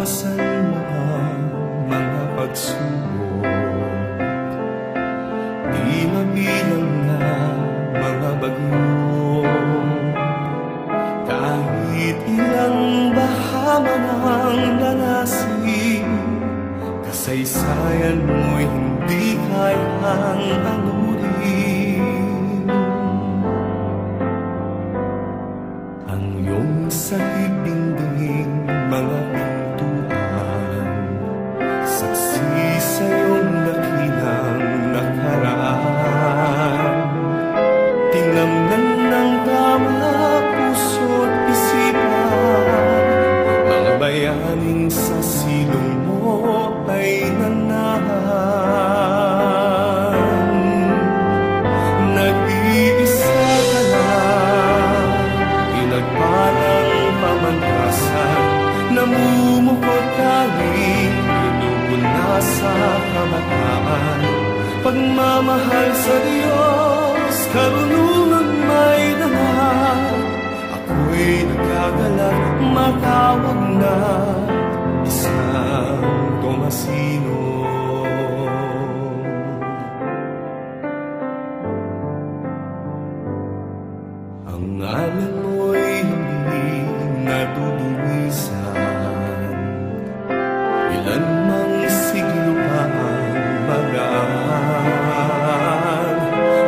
Nalagpasan mo ang mga pagsubok, di mabilang na mga bagyo. Kahit ilang baha man ang nanasin, kasaysayan mo'y hindi kayang anurin. Ang iyong sahibinding mga pintuan, saksi sa iyong dakilang nakaraan. Tinamnan ng tama puso't isipan, mga bayaning sa silong mo ay nanahan. Nag-iisa ka lang, pinagpalang pamantasan, namumukot tanging pinuuna sa kabataan. Pagmamahal sa Diyos, karunungan may dala. Ako'y nagkagalak, matawag na isang Tomasino. Ang ngalan mo'y hindi natutulisan, ilan mang siglo pa ang magaan.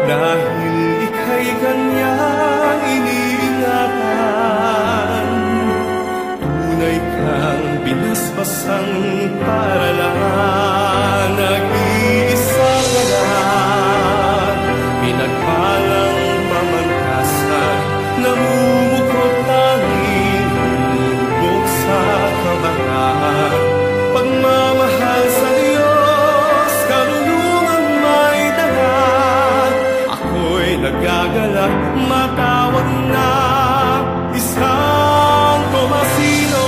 Dahil ika'y kanyang iniingatan, tunay kang binaspasang paralan. Nag-iisa ka lang, pinagpalang pamantasan, namumukot tanging lubog sa kabataan. Pagmamahal sa Diyos, karunungan may dala. Ako'y nagagalak, matawag na isang Tomasino.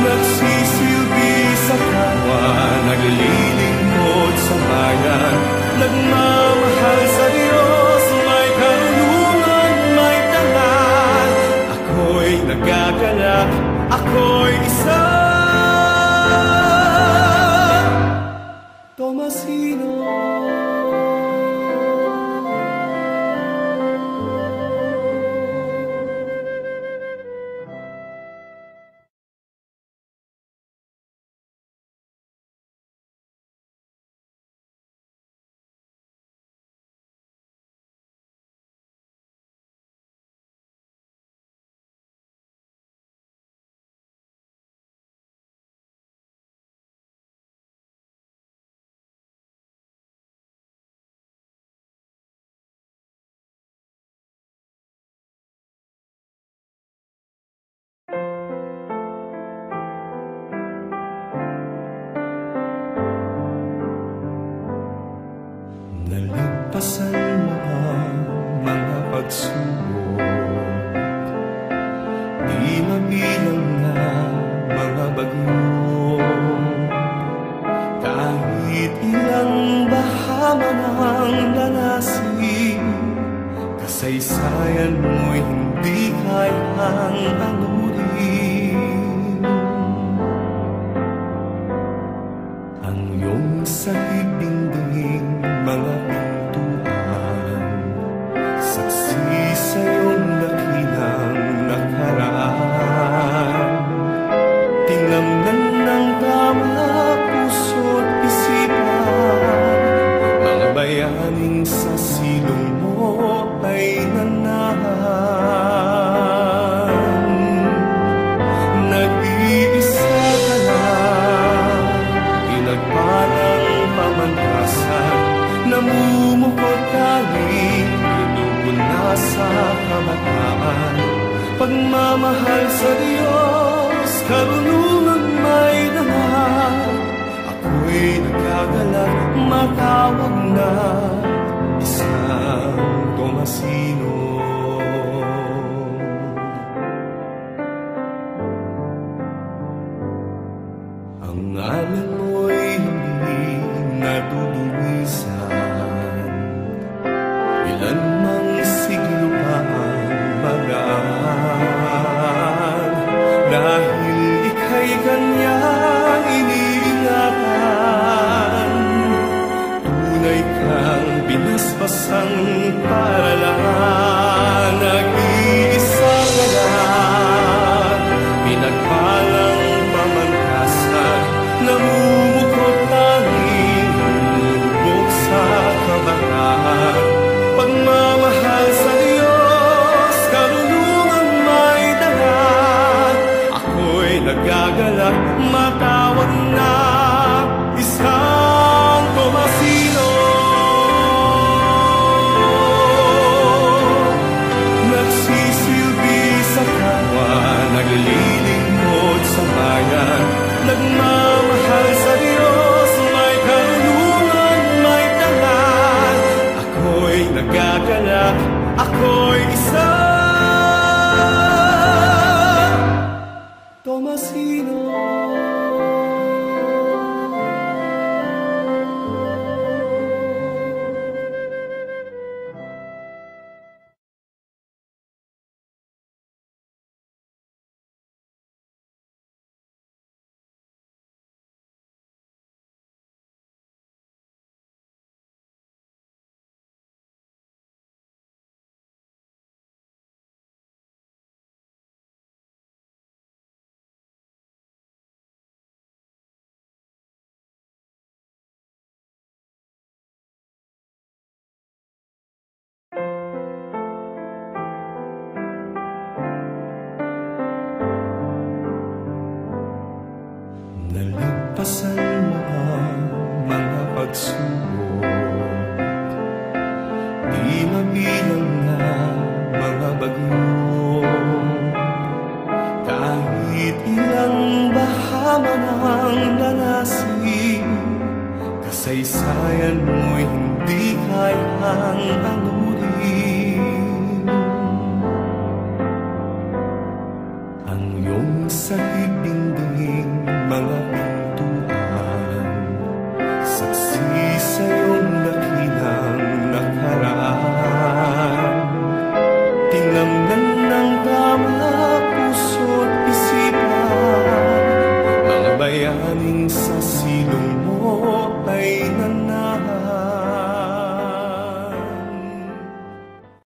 Nagsisilbi sa kapwa, naglilingkod sa bayan, nagmamahal sa Diyos, may karunungan, may tangan. Ako'y nagagalak, ako'y isang Tomasino. Nalagpasan mo ang mga pagsubok, di mabilang na mga bagyo. Kahit ilang baha man ang nanasin, kasaysayan mo'y hindi kayang anurin. Ang iyong sahibinding mga pintuan, saksi sa iyong dakilang nakaraan. Tinamnan ng tama puso't isipan, mga bayaning sa silong mo ay nanahan. Nag-iisa ka lang, pinagpalang pamantasan, namumukot tanging pinuuna sa kabataan. Pagmamahal sa Diyos, karunungan may dala. Ako'y nagkagalak, matawag na isang Tomasino. Ang ngalan mo'y hindi natutulisan, ilan mang siglo pa ang magaan. matawag na isang Tomasino. Nagsisilbi sa kapwa, naglilingkod sa bayan, nagmamahal sa Diyos, may karunungan, may tangan. Ako'y nagagalak, ako'y isa Tomasino. Nalagpasan mo ang mga pagsubok,